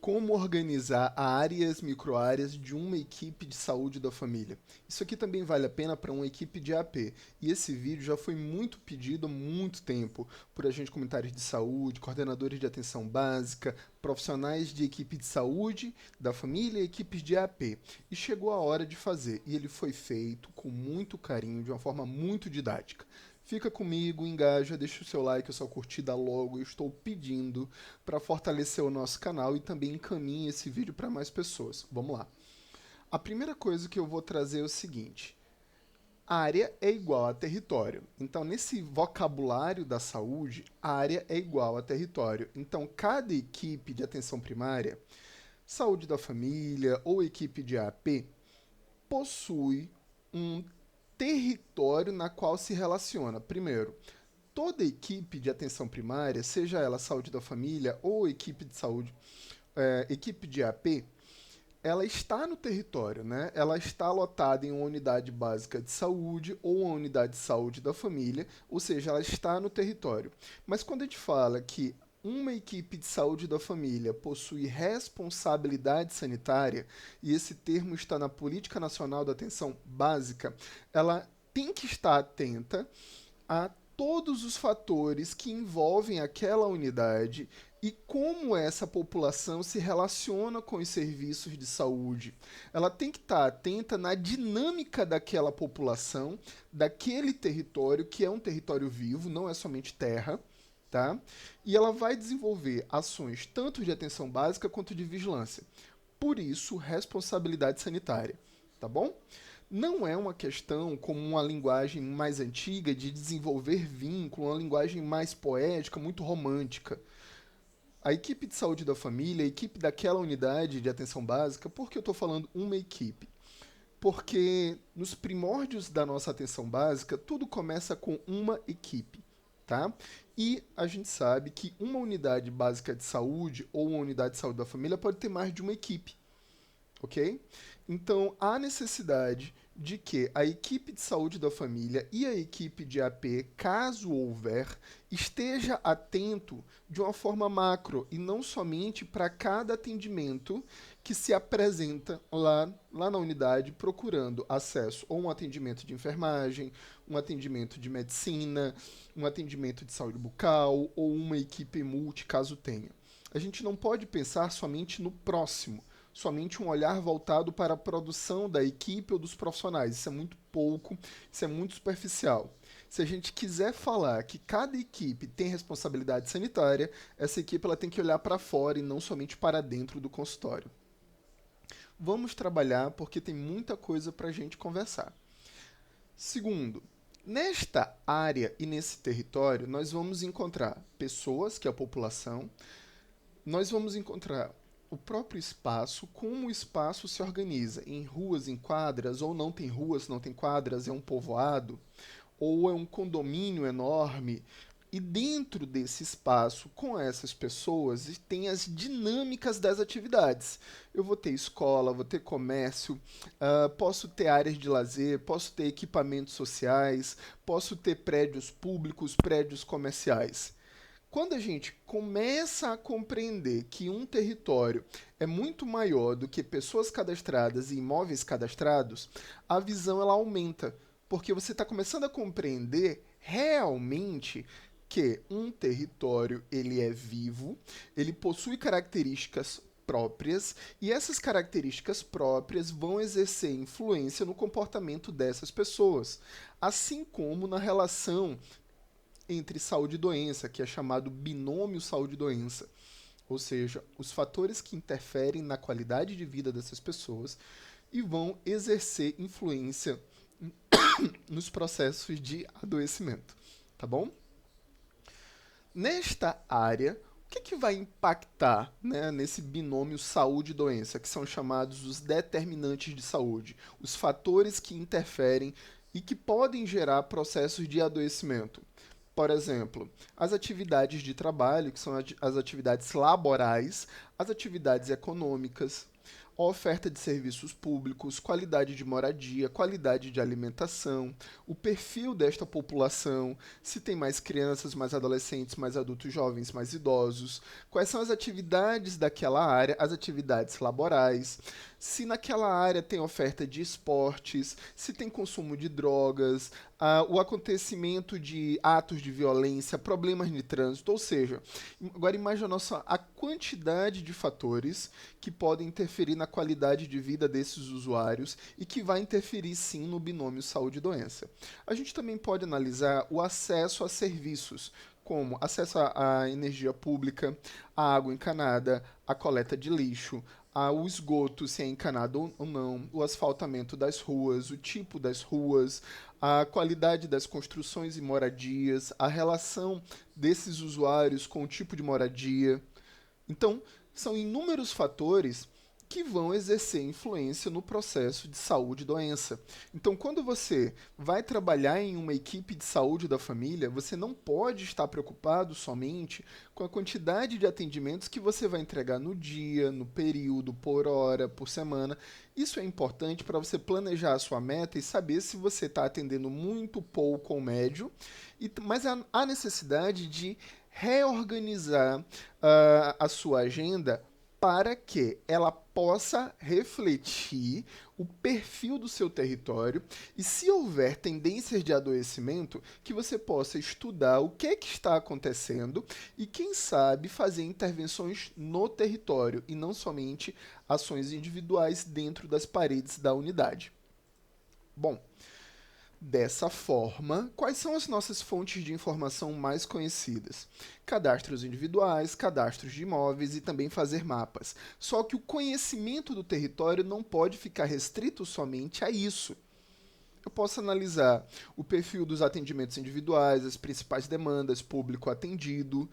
Como organizar áreas, microáreas de uma equipe de saúde da família. Isso aqui também vale a pena para uma equipe de AP. E esse vídeo já foi muito pedido há muito tempo por agentes comunitários de saúde, coordenadores de atenção básica, profissionais de equipe de saúde da família e equipes de AP. E chegou a hora de fazer. E ele foi feito com muito carinho, de uma forma muito didática. Fica comigo, engaja, deixa o seu like, a sua curtida logo. Eu estou pedindo para fortalecer o nosso canal e também encaminhe esse vídeo para mais pessoas. Vamos lá. A primeira coisa que eu vou trazer é o seguinte: área é igual a território. Então, nesse vocabulário da saúde, área é igual a território. Então, cada equipe de atenção primária, saúde da família ou equipe de AP, possui um território na qual se relaciona. Primeiro, toda equipe de atenção primária, seja ela saúde da família ou equipe de saúde, equipe de AP, ela está no território, né? Ela está lotada em uma unidade básica de saúde ou uma unidade de saúde da família, ou seja, ela está no território. Mas quando a gente fala que uma equipe de saúde da família possui responsabilidade sanitária, e esse termo está na Política Nacional da Atenção Básica, ela tem que estar atenta a todos os fatores que envolvem aquela unidade e como essa população se relaciona com os serviços de saúde. Ela tem que estar atenta na dinâmica daquela população, daquele território, que é um território vivo, não é somente terra, tá? E ela vai desenvolver ações tanto de atenção básica quanto de vigilância. Por isso, responsabilidade sanitária, tá bom? Não é uma questão como uma linguagem mais antiga de desenvolver vínculo, uma linguagem mais poética, muito romântica. A equipe de saúde da família, a equipe daquela unidade de atenção básica, por que eu estou falando uma equipe? Porque nos primórdios da nossa atenção básica, tudo começa com uma equipe, tá? E a gente sabe que uma unidade básica de saúde ou uma unidade de saúde da família pode ter mais de uma equipe, ok? Então, há necessidade de que a equipe de saúde da família e a equipe de AP, caso houver, esteja atento de uma forma macro e não somente para cada atendimento que se apresenta lá na unidade procurando acesso ou um atendimento de enfermagem, um atendimento de medicina, um atendimento de saúde bucal ou uma equipe multi, caso tenha. A gente não pode pensar somente no próximo, somente um olhar voltado para a produção da equipe ou dos profissionais. Isso é muito pouco, isso é muito superficial. Se a gente quiser falar que cada equipe tem responsabilidade sanitária, essa equipe ela tem que olhar para fora e não somente para dentro do consultório. Vamos trabalhar porque tem muita coisa para a gente conversar. Segundo, nesta área e nesse território, nós vamos encontrar pessoas, que é a população, nós vamos encontrar o próprio espaço, como o espaço se organiza, em ruas, em quadras, ou não tem ruas, não tem quadras, é um povoado, ou é um condomínio enorme. E dentro desse espaço, com essas pessoas, tem as dinâmicas das atividades. Eu vou ter escola, vou ter comércio, posso ter áreas de lazer, posso ter equipamentos sociais, posso ter prédios públicos, prédios comerciais. Quando a gente começa a compreender que um território é muito maior do que pessoas cadastradas e imóveis cadastrados, a visão ela aumenta, porque você está começando a compreender realmente que um território ele é vivo, ele possui características próprias e essas características próprias vão exercer influência no comportamento dessas pessoas, assim como na relação entre saúde e doença, que é chamado binômio saúde-doença. Ou seja, os fatores que interferem na qualidade de vida dessas pessoas e vão exercer influência nos processos de adoecimento. Tá bom? Nesta área, o que vai impactar, né, nesse binômio saúde-doença, que são chamados os determinantes de saúde, os fatores que interferem e que podem gerar processos de adoecimento? Por exemplo, as atividades de trabalho, que são as atividades laborais, as atividades econômicas, oferta de serviços públicos, qualidade de moradia, qualidade de alimentação, o perfil desta população, se tem mais crianças, mais adolescentes, mais adultos jovens, mais idosos, quais são as atividades daquela área, as atividades laborais, se naquela área tem oferta de esportes, se tem consumo de drogas, o acontecimento de atos de violência, problemas de trânsito, ou seja, agora imagina só a quantidade de fatores que podem interferir na qualidade de vida desses usuários e que vai interferir sim no binômio saúde e doença. A gente também pode analisar o acesso a serviços, como acesso à energia pública, à água encanada, à coleta de lixo, ao esgoto, se é encanado ou não, o asfaltamento das ruas, o tipo das ruas, a qualidade das construções e moradias, a relação desses usuários com o tipo de moradia. Então, são inúmeros fatores que vão exercer influência no processo de saúde e doença. Então, quando você vai trabalhar em uma equipe de saúde da família, você não pode estar preocupado somente com a quantidade de atendimentos que você vai entregar no dia, no período, por hora, por semana. Isso é importante para você planejar a sua meta e saber se você está atendendo muito, pouco ou médio, mas há necessidade de reorganizar a sua agenda para que ela possa refletir o perfil do seu território e, se houver tendências de adoecimento, que você possa estudar o que está acontecendo e, quem sabe, fazer intervenções no território e não somente ações individuais dentro das paredes da unidade. Bom, dessa forma, quais são as nossas fontes de informação mais conhecidas? Cadastros individuais, cadastros de imóveis e também fazer mapas. Só que o conhecimento do território não pode ficar restrito somente a isso. Eu posso analisar o perfil dos atendimentos individuais, as principais demandas, público atendido,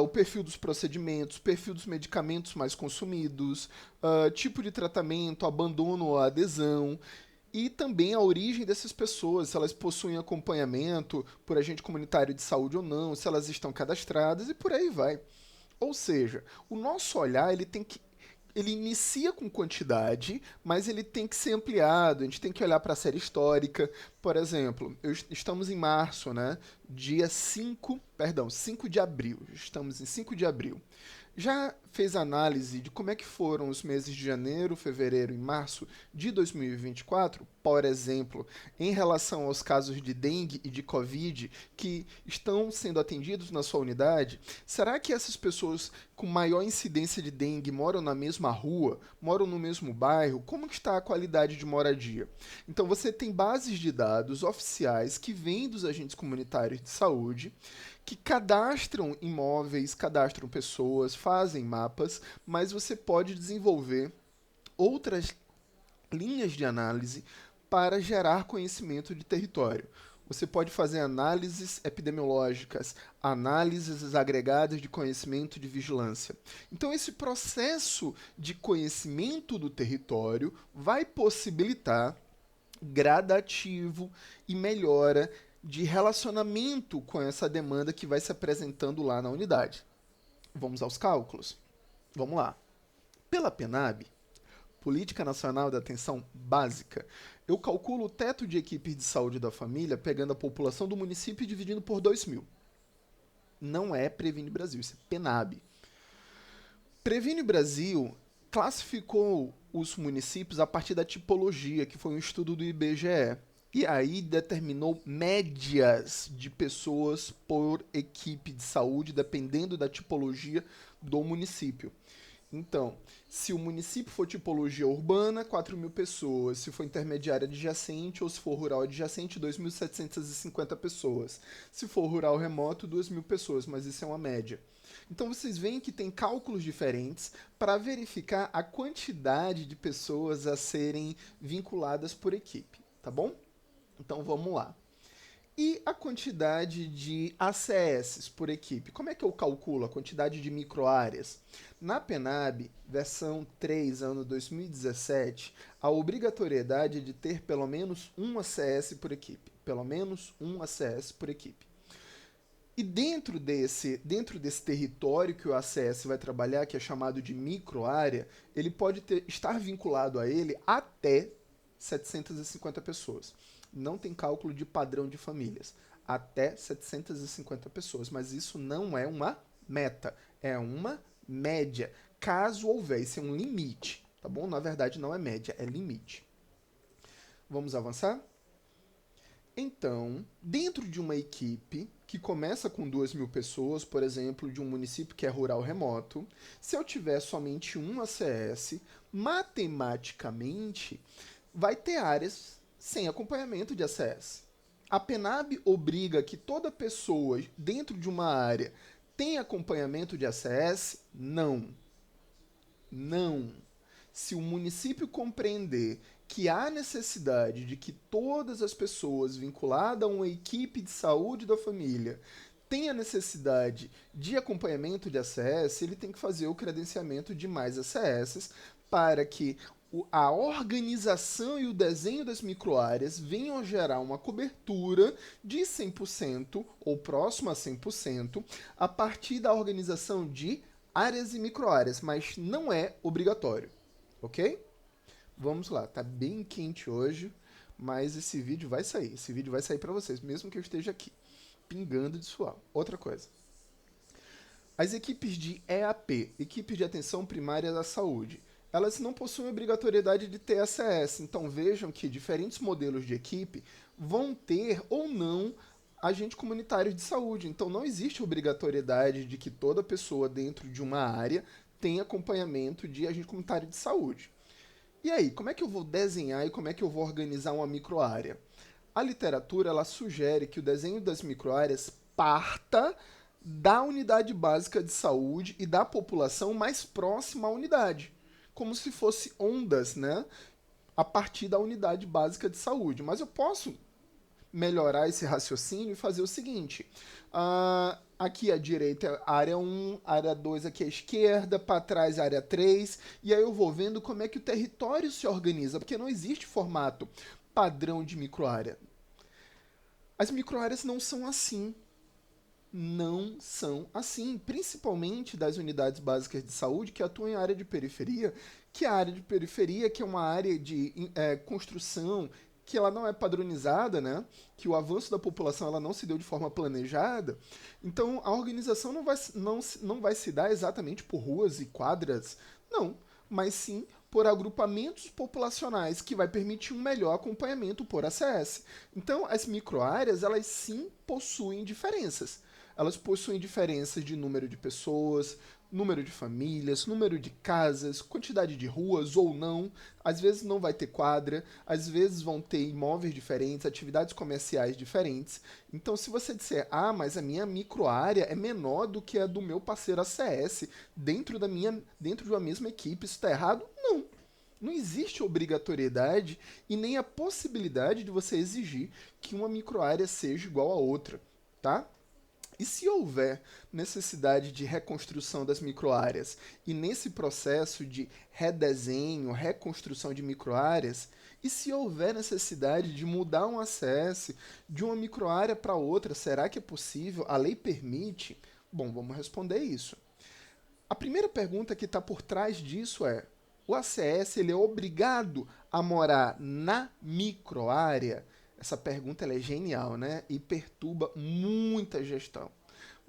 o perfil dos procedimentos, perfil dos medicamentos mais consumidos, tipo de tratamento, abandono ou adesão, e também a origem dessas pessoas, se elas possuem acompanhamento por agente comunitário de saúde ou não, se elas estão cadastradas e por aí vai. Ou seja, o nosso olhar ele inicia com quantidade, mas ele tem que ser ampliado. A gente tem que olhar para a série histórica. Por exemplo, estamos em março, né? Dia 5 de abril. Estamos em 5 de abril. Já fez análise de como é que foram os meses de janeiro, fevereiro e março de 2024, por exemplo, em relação aos casos de dengue e de covid que estão sendo atendidos na sua unidade? Será que essas pessoas com maior incidência de dengue moram na mesma rua, moram no mesmo bairro? Como que está a qualidade de moradia? Então você tem bases de dados oficiais que vêm dos agentes comunitários de saúde, que cadastram imóveis, cadastram pessoas, fazem mapas, mas você pode desenvolver outras linhas de análise para gerar conhecimento de território. Você pode fazer análises epidemiológicas, análises agregadas de conhecimento de vigilância. Então, esse processo de conhecimento do território vai possibilitar gradativo e melhora de relacionamento com essa demanda que vai se apresentando lá na unidade. Vamos aos cálculos? Vamos lá. Pela PNAB, Política Nacional da Atenção Básica, eu calculo o teto de equipes de saúde da família pegando a população do município e dividindo por 2.000. Não é Previne Brasil, isso é PNAB. Previne Brasil classificou os municípios a partir da tipologia, que foi um estudo do IBGE. E aí determinou médias de pessoas por equipe de saúde, dependendo da tipologia do município. Então, se o município for tipologia urbana, 4.000 pessoas. Se for intermediária adjacente ou se for rural adjacente, 2.750 pessoas. Se for rural remoto, 2.000 pessoas, mas isso é uma média. Então vocês veem que tem cálculos diferentes para verificar a quantidade de pessoas a serem vinculadas por equipe, tá bom? Então vamos lá. E a quantidade de ACS por equipe? Como é que eu calculo a quantidade de microáreas? Na PNAB, versão 3, ano 2017, a obrigatoriedade é de ter pelo menos um ACS por equipe. Pelo menos um ACS por equipe. E dentro desse território que o ACS vai trabalhar, que é chamado de microárea, ele pode estar vinculado a ele até 750 pessoas. Não tem cálculo de padrão de famílias. Até 750 pessoas. Mas isso não é uma meta, é uma média. Caso houver, isso é um limite, tá bom? Na verdade, não é média, é limite. Vamos avançar? Então, dentro de uma equipe que começa com 2.000 pessoas, por exemplo, de um município que é rural remoto, se eu tiver somente um ACS, matematicamente vai ter áreas sem acompanhamento de ACS. A PNAB obriga que toda pessoa dentro de uma área tenha acompanhamento de ACS? Não. Não. Se o município compreender que há necessidade de que todas as pessoas vinculadas a uma equipe de saúde da família tenham necessidade de acompanhamento de ACS, ele tem que fazer o credenciamento de mais ACS para que a organização e o desenho das microáreas venham a gerar uma cobertura de 100% ou próximo a 100% a partir da organização de áreas e microáreas, mas não é obrigatório, ok? Vamos lá, tá bem quente hoje, mas esse vídeo vai sair. Esse vídeo vai sair para vocês, mesmo que eu esteja aqui, pingando de suor. Outra coisa. As equipes de EAP, equipes de atenção primária da saúde, elas não possuem obrigatoriedade de ter ACS. Então vejam que diferentes modelos de equipe vão ter ou não agente comunitário de saúde. Então não existe obrigatoriedade de que toda pessoa dentro de uma área tenha acompanhamento de agente comunitário de saúde. E aí, como é que eu vou desenhar e como é que eu vou organizar uma microárea? A literatura ela sugere que o desenho das microáreas parta da unidade básica de saúde e da população mais próxima à unidade, como se fosse ondas, né, a partir da unidade básica de saúde. Mas eu posso melhorar esse raciocínio e fazer o seguinte. Aqui à direita é área 1, área 2 aqui à esquerda, para trás área 3, e aí eu vou vendo como é que o território se organiza, porque não existe formato padrão de microárea. As microáreas não são assim. Não são assim, principalmente das unidades básicas de saúde que atuam em área de periferia, que a área de periferia que é uma área de construção que ela não é padronizada, né? Que o avanço da população ela não se deu de forma planejada. Então, a organização não vai se dar exatamente por ruas e quadras, não, mas sim por agrupamentos populacionais que vai permitir um melhor acompanhamento por ACS. Então, as microáreas, elas sim possuem diferenças. Elas possuem diferenças de número de pessoas, número de famílias, número de casas, quantidade de ruas ou não. Às vezes não vai ter quadra, às vezes vão ter imóveis diferentes, atividades comerciais diferentes. Então, se você disser, mas a minha microárea é menor do que a do meu parceiro ACS dentro de uma mesma equipe, isso está errado? Não. Não existe obrigatoriedade e nem a possibilidade de você exigir que uma microárea seja igual a outra, tá? E se houver necessidade de reconstrução das microáreas e nesse processo de redesenho, reconstrução de microáreas, e se houver necessidade de mudar um ACS de uma microárea para outra, será que é possível? A lei permite? Bom, vamos responder isso. A primeira pergunta que está por trás disso é: o ACS ele é obrigado a morar na microárea? Essa pergunta ela é genial, né? E perturba muita gestão.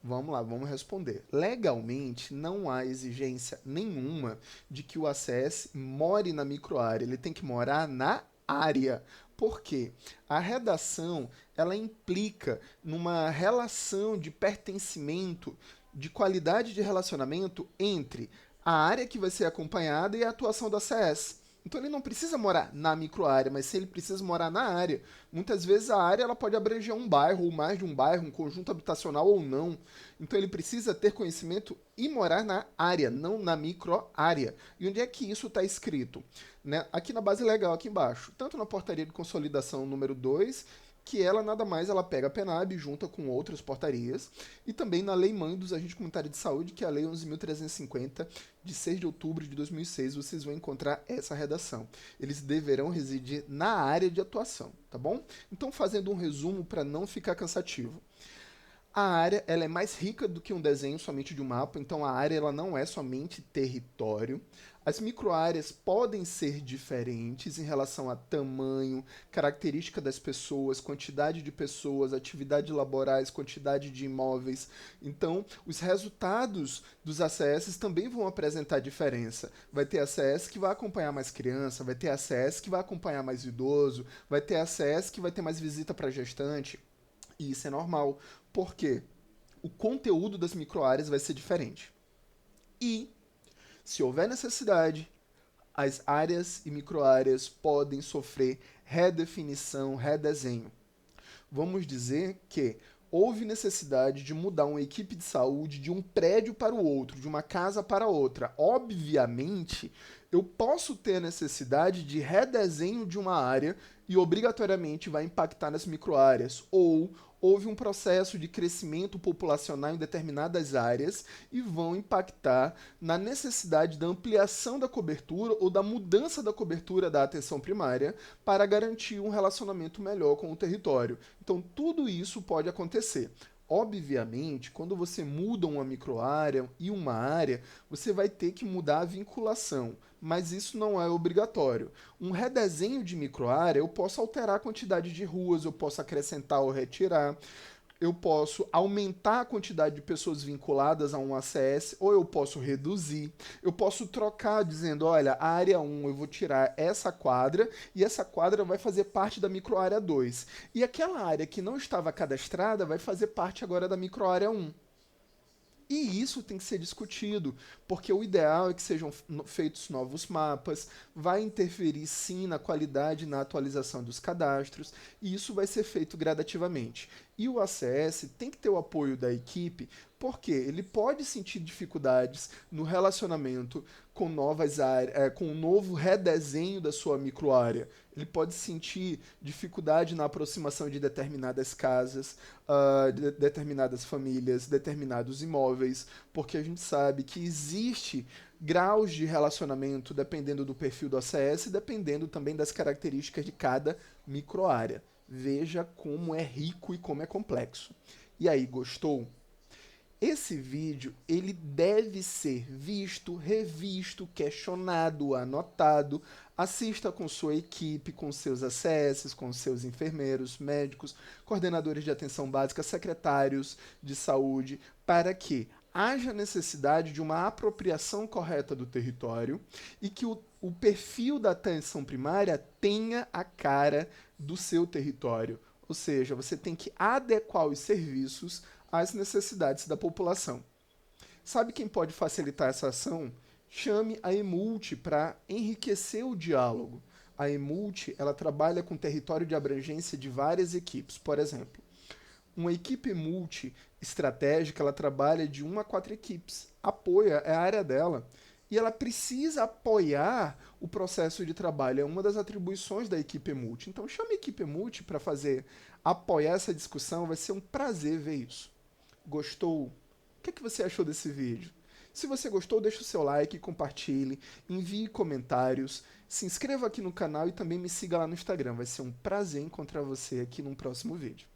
Vamos lá, vamos responder. Legalmente, não há exigência nenhuma de que o ACS more na microárea. Ele tem que morar na área. Por quê? A redação, ela implica numa relação de pertencimento, de qualidade de relacionamento entre a área que vai ser acompanhada e a atuação do ACS. Então ele não precisa morar na microárea, mas se ele precisa morar na área. Muitas vezes a área ela pode abranger um bairro ou mais de um bairro, um conjunto habitacional ou não. Então ele precisa ter conhecimento e morar na área, não na microárea. E onde é que isso está escrito? Né? Aqui na base legal, aqui embaixo. Tanto na portaria de consolidação número 2, que ela nada mais, ela pega a PNAB junta com outras portarias, e também na Lei Mãe dos Agentes Comunitários de Saúde, que é a Lei 11.350, de 6 de outubro de 2006, vocês vão encontrar essa redação. Eles deverão residir na área de atuação, tá bom? Então, fazendo um resumo para não ficar cansativo. A área ela é mais rica do que um desenho somente de um mapa, então a área ela não é somente território. As microáreas podem ser diferentes em relação a tamanho, característica das pessoas, quantidade de pessoas, atividades laborais, quantidade de imóveis. Então, os resultados dos ACS também vão apresentar diferença. Vai ter ACS que vai acompanhar mais criança, vai ter ACS que vai acompanhar mais idoso, vai ter ACS que vai ter mais visita para gestante. E isso é normal. Por quê? O conteúdo das microáreas vai ser diferente. E, se houver necessidade, as áreas e microáreas podem sofrer redefinição, redesenho. Vamos dizer que houve necessidade de mudar uma equipe de saúde de um prédio para o outro, de uma casa para outra. Obviamente, eu posso ter a necessidade de redesenho de uma área e obrigatoriamente vai impactar nas microáreas. Ou houve um processo de crescimento populacional em determinadas áreas e vão impactar na necessidade da ampliação da cobertura ou da mudança da cobertura da atenção primária para garantir um relacionamento melhor com o território. Então, tudo isso pode acontecer. Obviamente, quando você muda uma microárea e uma área, você vai ter que mudar a vinculação, mas isso não é obrigatório. Um redesenho de microárea, eu posso alterar a quantidade de ruas, eu posso acrescentar ou retirar, eu posso aumentar a quantidade de pessoas vinculadas a um ACS ou eu posso reduzir. Eu posso trocar dizendo, olha, a área 1 eu vou tirar essa quadra e essa quadra vai fazer parte da microárea 2. E aquela área que não estava cadastrada vai fazer parte agora da microárea 1. E isso tem que ser discutido, porque o ideal é que sejam feitos novos mapas, vai interferir sim na qualidade e na atualização dos cadastros, e isso vai ser feito gradativamente. E o ACS tem que ter o apoio da equipe, porque ele pode sentir dificuldades no relacionamento com novas áreas, com um novo redesenho da sua microárea. Ele pode sentir dificuldade na aproximação de determinadas casas, de determinadas famílias, determinados imóveis, porque a gente sabe que existe graus de relacionamento dependendo do perfil do ACS e dependendo também das características de cada microárea. Veja como é rico e como é complexo. E aí, gostou? Esse vídeo ele deve ser visto, revisto, questionado, anotado. Assista com sua equipe, com seus ACS, com seus enfermeiros, médicos, coordenadores de atenção básica, secretários de saúde, para que haja necessidade de uma apropriação correta do território e que o perfil da atenção primária tenha a cara do seu território. Ou seja, você tem que adequar os serviços às necessidades da população. Sabe quem pode facilitar essa ação? Chame a Emult para enriquecer o diálogo. A Emult ela trabalha com território de abrangência de várias equipes. Por exemplo, uma equipe multi-estratégica ela trabalha de 1 a 4 equipes. Apoia, é a área dela. E ela precisa apoiar o processo de trabalho. É uma das atribuições da equipe multi. Então chame a equipe multi para apoiar essa discussão. Vai ser um prazer ver isso. Gostou? O que você achou desse vídeo? Se você gostou, deixa o seu like, compartilhe, envie comentários, se inscreva aqui no canal e também me siga lá no Instagram. Vai ser um prazer encontrar você aqui num próximo vídeo.